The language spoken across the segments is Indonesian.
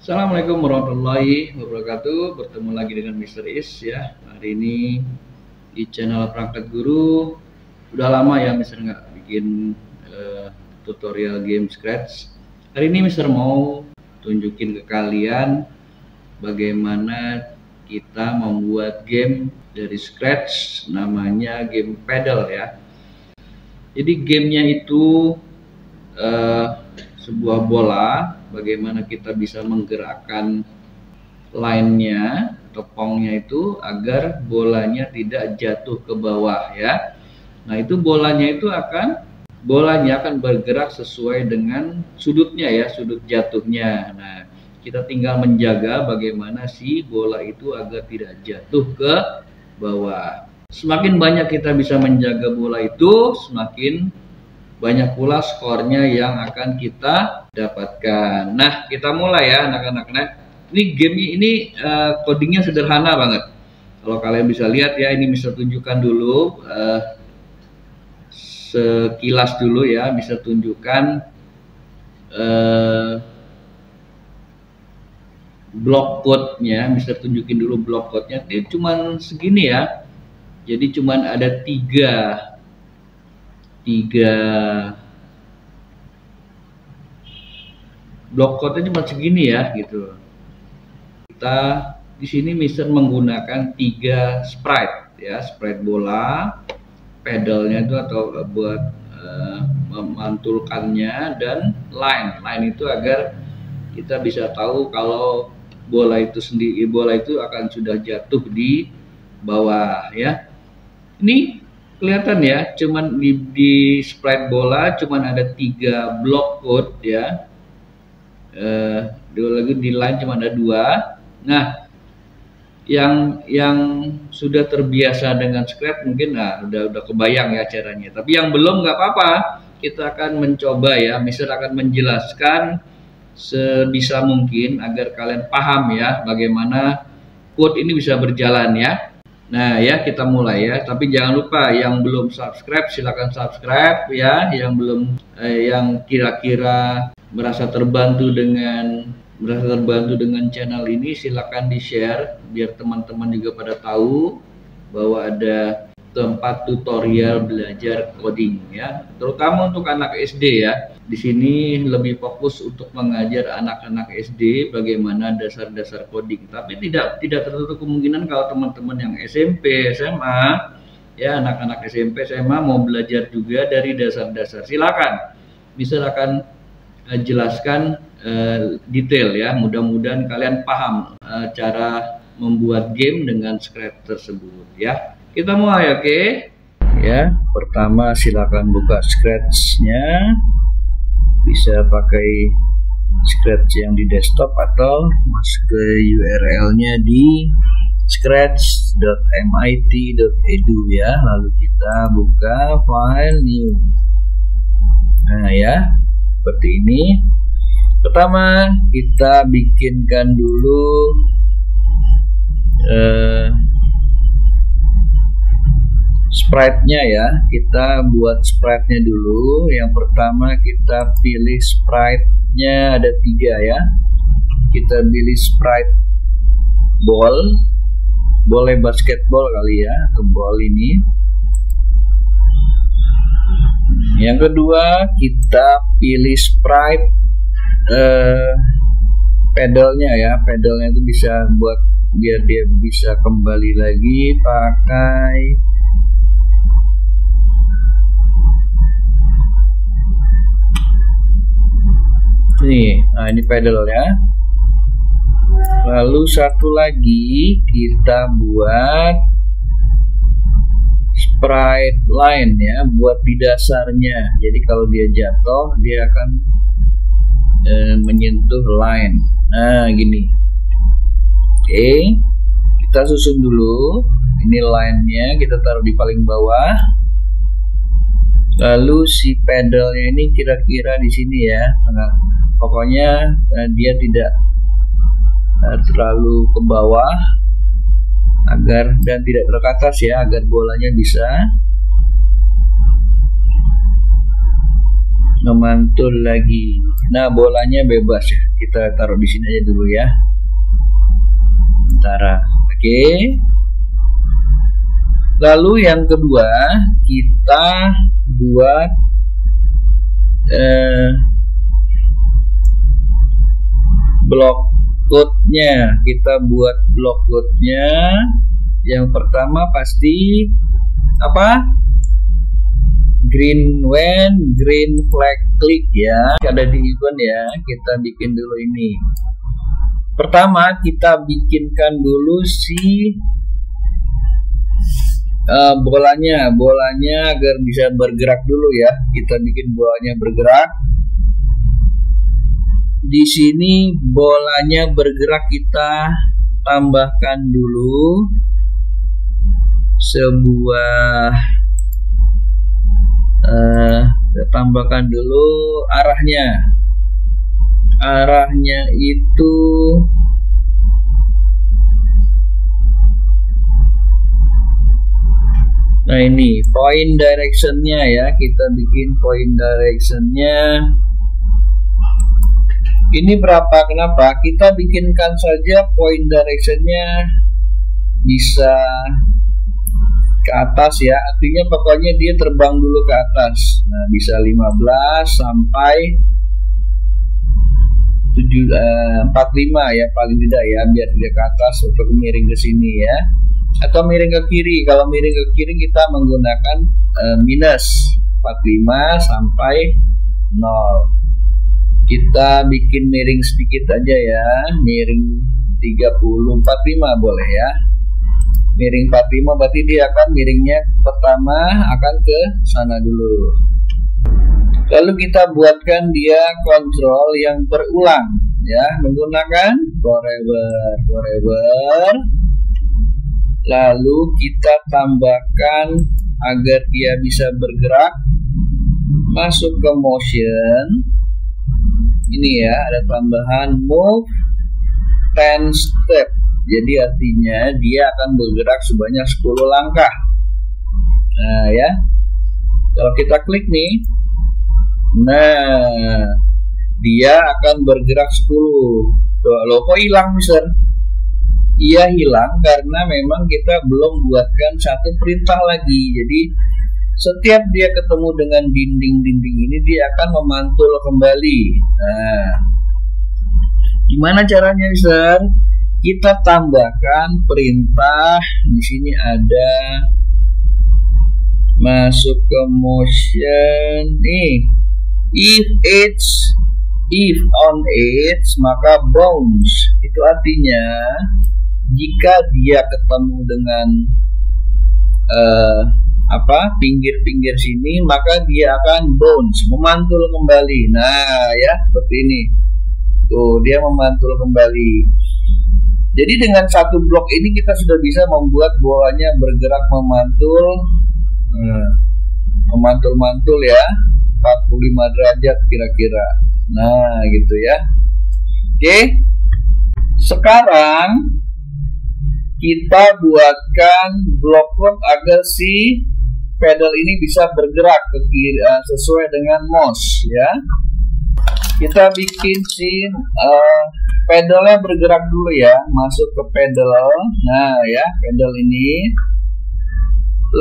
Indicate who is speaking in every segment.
Speaker 1: Assalamualaikum warahmatullahi wabarakatuh. Bertemu lagi dengan Mr. Is ya. Hari ini di channel Perangkat Guru. Udah lama ya Mr. nggak bikin tutorial game Scratch. Hari ini Mr. mau tunjukin ke kalian bagaimana kita membuat game dari Scratch, namanya game Paddle ya. Jadi gamenya itu sebuah bola, bagaimana kita bisa menggerakkan line-nya atau pongnya itu agar bolanya tidak jatuh ke bawah ya. Nah, itu bolanya akan bergerak sesuai dengan sudutnya ya, sudut jatuhnya. Nah, kita tinggal menjaga bagaimana si bola itu agar tidak jatuh ke bawah. Semakin banyak kita bisa menjaga bola itu, semakin banyak pula skornya yang akan kita dapatkan. Nah, kita mulai ya anak-anak. Nah, ini game ini codingnya sederhana banget. Kalau kalian bisa lihat ya, ini bisa tunjukkan dulu sekilas dulu ya, bisa tunjukkan block code-nya, bisa tunjukin dulu block code-nya. Ini cuman segini ya. Jadi cuman ada tiga block code-nya cuma segini ya gitu. Kita di sini Mister menggunakan 3 sprite ya, sprite bola, pedalnya itu atau buat memantulkannya, dan line itu agar kita bisa tahu kalau bola itu akan sudah jatuh di bawah ya. Ini kelihatan ya, cuman di sprite bola cuman ada 3 block code ya. Lagi di line cuma ada 2. Nah, yang sudah terbiasa dengan Scratch mungkin udah kebayang ya caranya. Tapi yang belum nggak apa-apa, kita akan mencoba ya. Mister akan menjelaskan sebisa mungkin agar kalian paham ya bagaimana code ini bisa berjalan ya. Nah ya, kita mulai ya. Tapi jangan lupa yang belum subscribe silakan subscribe ya. Yang belum yang kira-kira merasa terbantu dengan channel ini, silakan di-share biar teman-teman juga pada tahu bahwa ada tempat tutorial belajar coding ya. Terutama untuk anak SD ya. Di sini lebih fokus untuk mengajar anak-anak SD bagaimana dasar-dasar coding. Tapi tidak tertutup kemungkinan kalau teman-teman yang SMP, SMA ya, anak-anak SMP, SMA mau belajar juga dari dasar-dasar, silakan. Bisa akan jelaskan detail ya. Mudah-mudahan kalian paham cara membuat game dengan Scratch tersebut ya. Kita mulai, oke? Ya, pertama silakan buka Scratch-nya. Bisa pakai Scratch yang di desktop atau masuk ke URL-nya di scratch.mit.edu ya. Lalu kita buka file new. Nah ya, seperti ini. Pertama kita bikinkan dulu sprite-nya ya. Kita buat sprite-nya dulu. Yang pertama kita pilih sprite-nya, ada 3 ya. Kita pilih sprite ball, boleh basketball kali ya, atau ball ini. Yang kedua kita pilih sprite pedalnya ya. Pedalnya itu bisa buat biar dia bisa kembali lagi pakai ini. Nah, ini pedalnya. Lalu satu lagi kita buat sprite line ya, buat di dasarnya. Jadi kalau dia jatuh dia akan menyentuh line. Nah gini. Oke, kita susun dulu. Ini line-nya kita taruh di paling bawah. Lalu si pedalnya ini kira-kira di sini ya. Nah, pokoknya dia tidak terlalu ke bawah dan tidak terkatas ya, agar bolanya bisa memantul lagi. Nah, bolanya bebas ya. Kita taruh di sini aja dulu ya. Sementara. Oke. Lalu yang kedua, kita buat blok code-nya. Kita buat blok code-nya. Yang pertama pasti apa? Green when green flag click ya. Ada di event ya. Kita bikin dulu ini. Pertama kita bikinkan dulu si bolanya agar bisa bergerak dulu ya. Kita bikin bolanya bergerak. Di sini bolanya bergerak, kita tambahkan dulu sebuah kita tambahkan dulu arahnya itu nah ini point directionnya ya. Kita bikin point directionnya ini berapa, kenapa kita bikinkan saja point directionnya bisa ke atas ya, artinya pokoknya dia terbang dulu ke atas. Nah, bisa 15 sampai 45 ya paling tidak ya, biar dia ke atas untuk miring ke sini ya, atau miring ke kiri. Kalau miring ke kiri kita menggunakan minus 45 sampai 0. Kita bikin miring sedikit aja ya, miring 30 45 boleh ya. Miring 45 berarti dia akan miringnya pertama akan ke sana dulu. Lalu kita buatkan dia kontrol yang berulang ya, menggunakan forever. Lalu kita tambahkan agar dia bisa bergerak, masuk ke motion. Ini ya, ada tambahan move 10 step. Jadi artinya dia akan bergerak sebanyak 10 langkah. Nah ya, kalau kita klik nih, nah dia akan bergerak 10. Tuh, loh kok hilang mister? Iya hilang karena memang kita belum buatkan satu perintah lagi. Jadi setiap dia ketemu dengan dinding-dinding ini dia akan memantul kembali. Nah, gimana caranya mister? Kita tambahkan perintah di sini, ada masuk ke motion nih, if on edge maka bounce. Itu artinya jika dia ketemu dengan pinggir-pinggir sini maka dia akan bounce, memantul kembali. Nah ya seperti ini tuh, dia memantul kembali. Jadi dengan satu blok ini kita sudah bisa membuat bolanya bergerak memantul ya, 45 derajat kira-kira. Nah gitu ya. Oke, sekarang kita buatkan blok code agar si pedal ini bisa bergerak ke kiri sesuai dengan mouse ya. Kita bikin si pedalnya bergerak dulu ya, masuk ke pedal. Nah ya, pedal ini.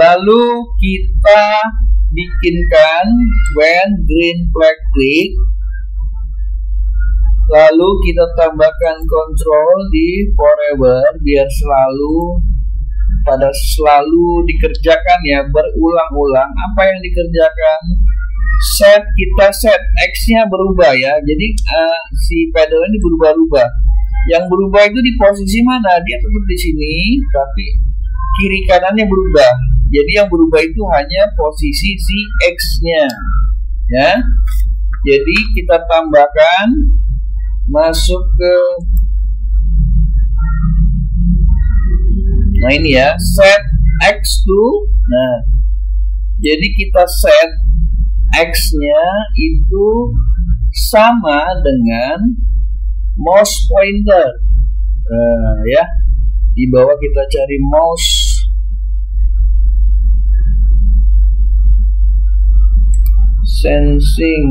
Speaker 1: Lalu kita bikinkan when green flag click. Lalu kita tambahkan control di forever biar selalu dikerjakan ya, berulang-ulang. Apa yang dikerjakan? Kita set X-nya berubah ya. Jadi si pedal ini berubah-ubah. Yang berubah itu di posisi mana? Dia tetap di sini, tapi kiri kanannya berubah. Jadi yang berubah itu hanya posisi si X-nya ya. Jadi kita tambahkan, masuk ke nah ini ya, set X to. Nah, jadi kita set X-nya itu sama dengan mouse pointer. Ya, di bawah kita cari sensing.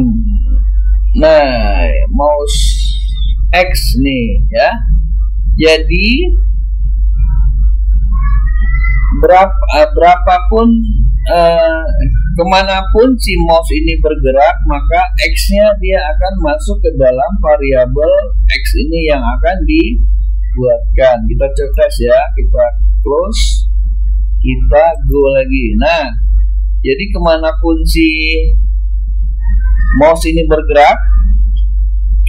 Speaker 1: Nah, mouse X nih ya. Jadi berapapun kemanapun si mouse ini bergerak, maka X-nya dia akan masuk ke dalam variabel X ini yang akan dibuatkan. Kita tes ya, kita close, kita go lagi. Nah, jadi kemanapun si mouse ini bergerak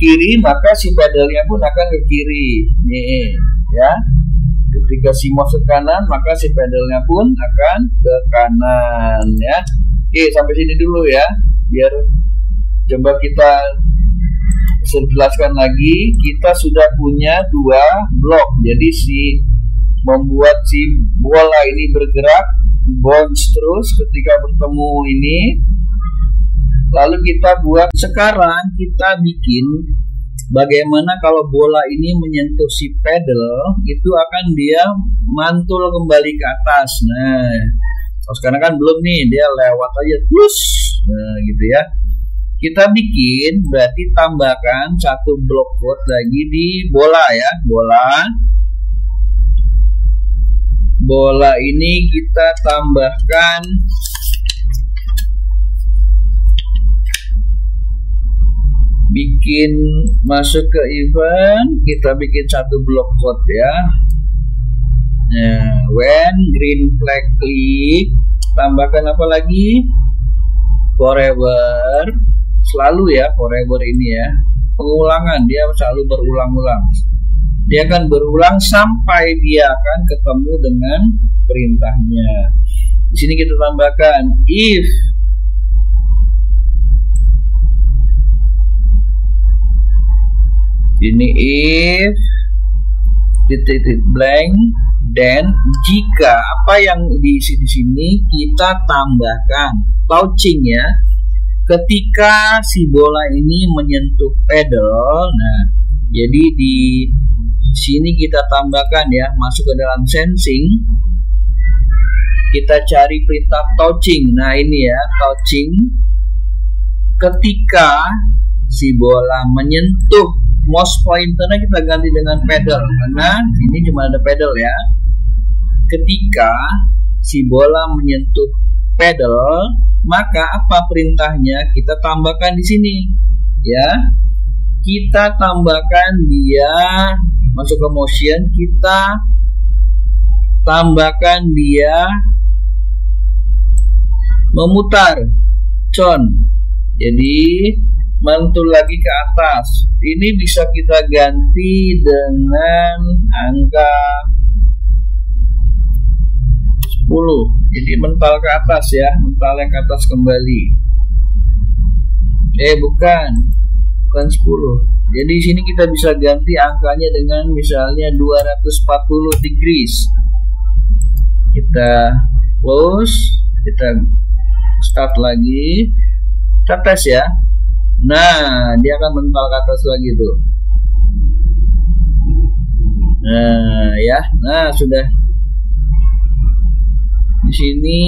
Speaker 1: kiri, maka si pedalnya pun akan ke kiri nih ya. Ketika si mouse ke kanan, maka si pedalnya pun akan ke kanan ya. Oke, sampai sini dulu ya, biar coba kita jelaskan lagi. Kita sudah punya dua blok, jadi membuat si bola ini bergerak bounce terus ketika bertemu ini. Lalu kita buat, sekarang kita bikin bagaimana kalau bola ini menyentuh si pedal, itu akan dia mantul kembali ke atas. Nah, sekarang kan belum nih, dia lewat aja terus. Nah, gitu ya. Kita bikin, berarti tambahkan satu blok code lagi di bola ya. Bola ini kita tambahkan bikin masuk ke event, kita bikin satu blok code ya. Nah, when green flag click, tambahkan apa lagi? Forever, selalu ya, forever ini ya. Pengulangan, dia selalu berulang-ulang. Dia akan berulang sampai dia akan ketemu dengan perintahnya. Di sini kita tambahkan if ini if titik blank, dan jika apa yang diisi di sini kita tambahkan touching ya, ketika si bola ini menyentuh pedal. Nah, jadi di sini kita tambahkan ya, masuk ke dalam sensing, kita cari perintah touching. Nah, ini ya, touching ketika si bola menyentuh mouse pointernya, kita ganti dengan pedal karena ini cuma ada pedal ya. Ketika si bola menyentuh pedal, maka apa perintahnya kita tambahkan di sini ya. Kita tambahkan dia masuk ke motion, kita tambahkan dia memutar con, jadi mantul lagi ke atas. Ini bisa kita ganti dengan angka 10, jadi mental ke atas ya, mental yang ke atas kembali. Bukan 10. Jadi di sini kita bisa ganti angkanya dengan misalnya 240 degrees. Kita close, kita start lagi, kita tes ya. Nah, dia akan mental ke atas lagi tuh. Nah, ya. Nah, sudah. Di sini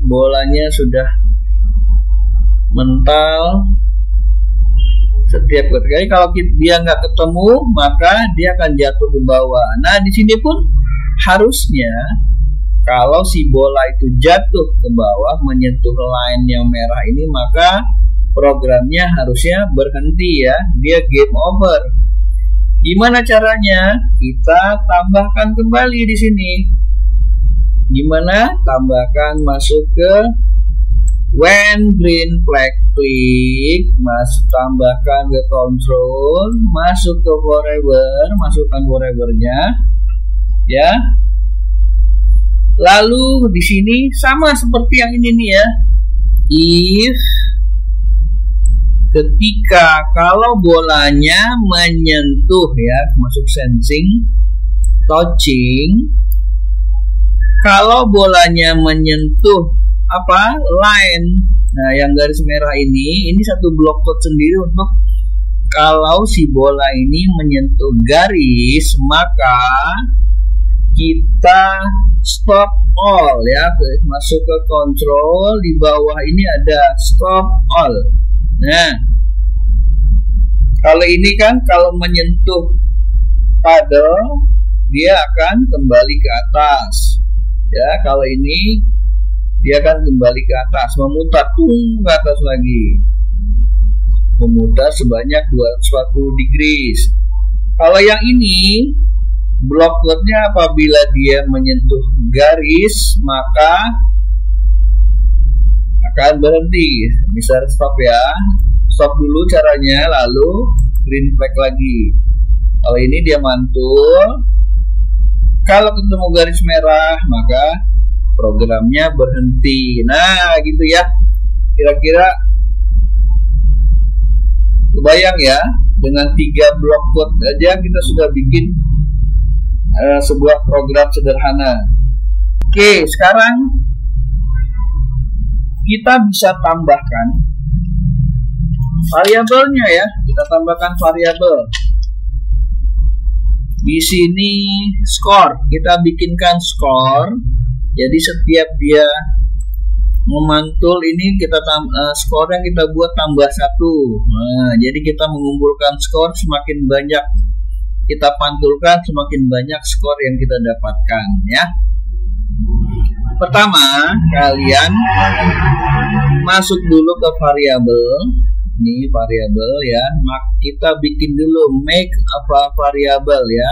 Speaker 1: bolanya sudah mental. Setiap kali kalau dia nggak ketemu, maka dia akan jatuh ke bawah. Nah, di sini pun harusnya kalau si bola itu jatuh ke bawah menyentuh line yang merah ini, maka programnya harusnya berhenti ya, dia game over. Gimana caranya? Kita tambahkan kembali di sini. Gimana? Tambahkan masuk ke when green flag click, tambahkan ke control, masuk ke forever, masukkan forevernya ya. Lalu di sini sama seperti yang ini nih ya. If ketika kalau bolanya menyentuh ya, masuk sensing, touching, kalau bolanya menyentuh apa line, nah yang garis merah ini satu blok code sendiri untuk kalau si bola ini menyentuh garis, maka kita stop all ya, masuk ke control, di bawah ini ada stop all. Nah, kalau ini kan kalau menyentuh paddle dia akan kembali ke atas ya, kalau ini dia akan kembali ke atas, memutar ke atas lagi, memutar sebanyak 240 degrees. Kalau yang ini bloknya apabila dia menyentuh garis maka akan berhenti. Bisa stop ya, stop dulu caranya, lalu green flag lagi. Kalau ini dia mantul, kalau ketemu garis merah maka programnya berhenti. Nah gitu ya, kira-kira kebayang ya, dengan 3 blok code aja kita sudah bikin sebuah program sederhana. Oke, sekarang kita bisa tambahkan variabelnya ya. Kita tambahkan variabel. Di sini skor, kita bikinkan skor. Jadi setiap dia memantul ini kita skor yang kita buat tambah 1. Nah, jadi kita mengumpulkan skor, semakin banyak kita pantulkan semakin banyak skor yang kita dapatkan ya. Pertama, kalian masuk dulu ke variabel. Ini variabel ya. Kita bikin dulu make apa variabel ya.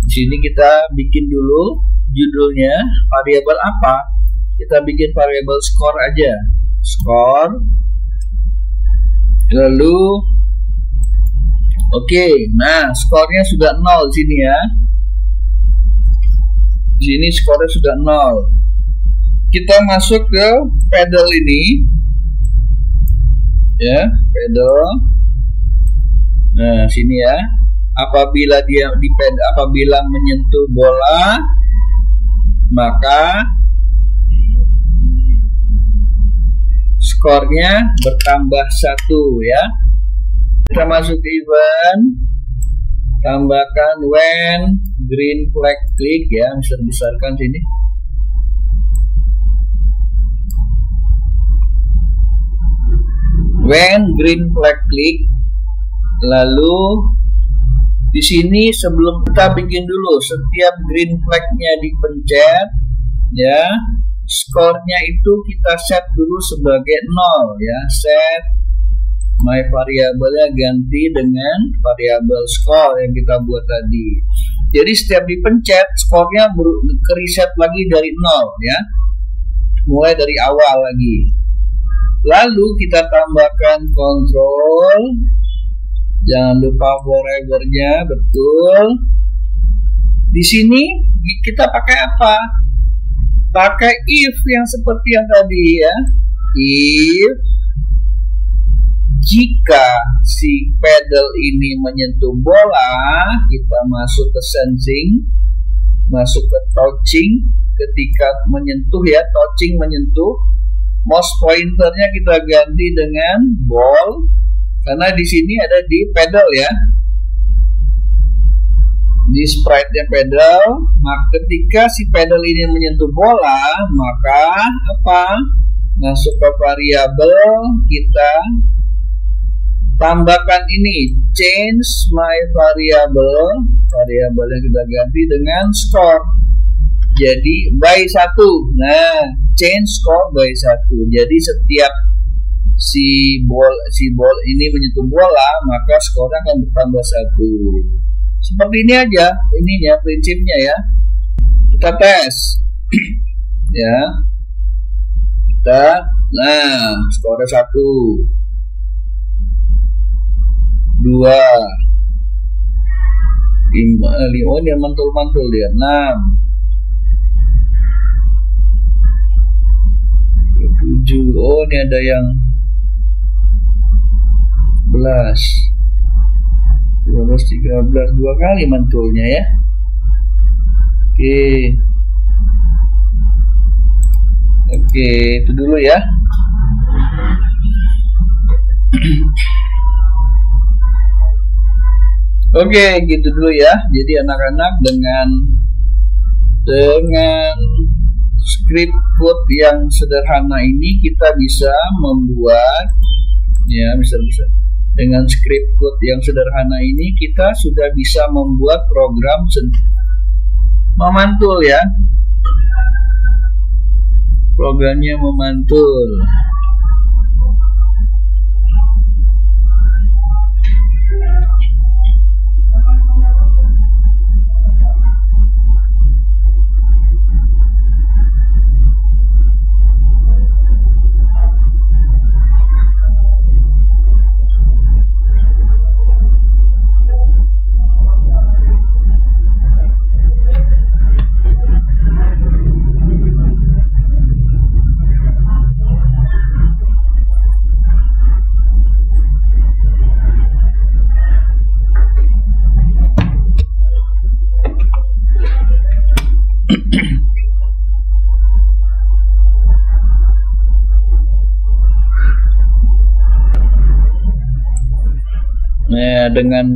Speaker 1: Di sini kita bikin dulu judulnya variabel apa? Kita bikin variabel skor aja. Skor. Lalu oke, nah skornya sudah 0 di sini ya. Di sini skornya sudah 0. Kita masuk ke pedal ini. Ya, pedal. Nah, sini ya. Apabila dia apabila menyentuh bola, maka skornya bertambah 1 ya. Kita masuk ke event, tambahkan when green flag click ya, besarkan sini. When green flag click, lalu di sini sebelum kita bikin dulu, setiap green flagnya dipencet ya, skornya itu kita set dulu sebagai 0 ya. Set my variabelnya ganti dengan variabel skor yang kita buat tadi. Jadi setiap dipencet skornya ke reset lagi dari 0 ya, mulai dari awal lagi. Lalu kita tambahkan kontrol, jangan lupa forever-nya, betul. Di sini kita pakai apa? Pakai if yang seperti yang tadi ya. If jika si pedal ini menyentuh bola, kita masuk ke sensing, masuk ke touching. Ketika menyentuh ya, touching menyentuh, mouse pointernya kita ganti dengan ball, karena di sini ada di pedal ya, di sprite-nya pedal. Maka ketika si pedal ini menyentuh bola, maka apa? Masuk ke variabel, kita tambahkan ini change my variable, variabelnya kita ganti dengan score. Jadi by 1. Nah, change score by 1. Jadi setiap si ball ini menyentuh bola, maka skornya akan bertambah 1. Seperti ini aja ininya, prinsipnya ya. Kita tes. Ya. Nah, skornya 1, 2, 5, oh dia mantul-mantul dia, 6, 7, oh ini ada yang 11, 12, 13, 2 kali mantulnya ya. Oke, itu dulu ya. Oke, gitu dulu ya. Jadi anak-anak dengan Dengan script code yang sederhana ini kita bisa membuat, ya, bisa dengan script code yang sederhana ini kita sudah bisa membuat program memantul, ya. Programnya memantul. Nah, dengan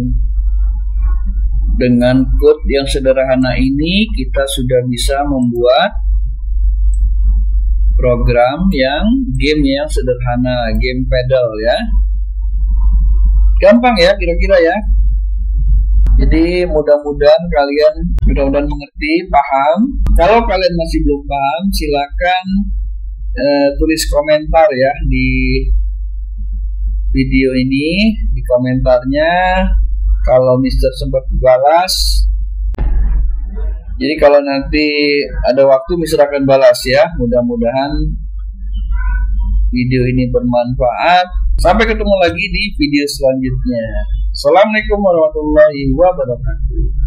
Speaker 1: code yang sederhana ini kita sudah bisa membuat program game yang sederhana, game paddle, ya. Gampang ya kira-kira ya. Jadi mudah-mudahan kalian mengerti, paham. Kalau kalian masih belum paham, silakan tulis komentar ya di video ini, di komentarnya. Kalau Mister sempat balas, jadi kalau nanti ada waktu Mister akan balas ya. Mudah-mudahan video ini bermanfaat. Sampai ketemu lagi di video selanjutnya. Assalamualaikum warahmatullahi wabarakatuh.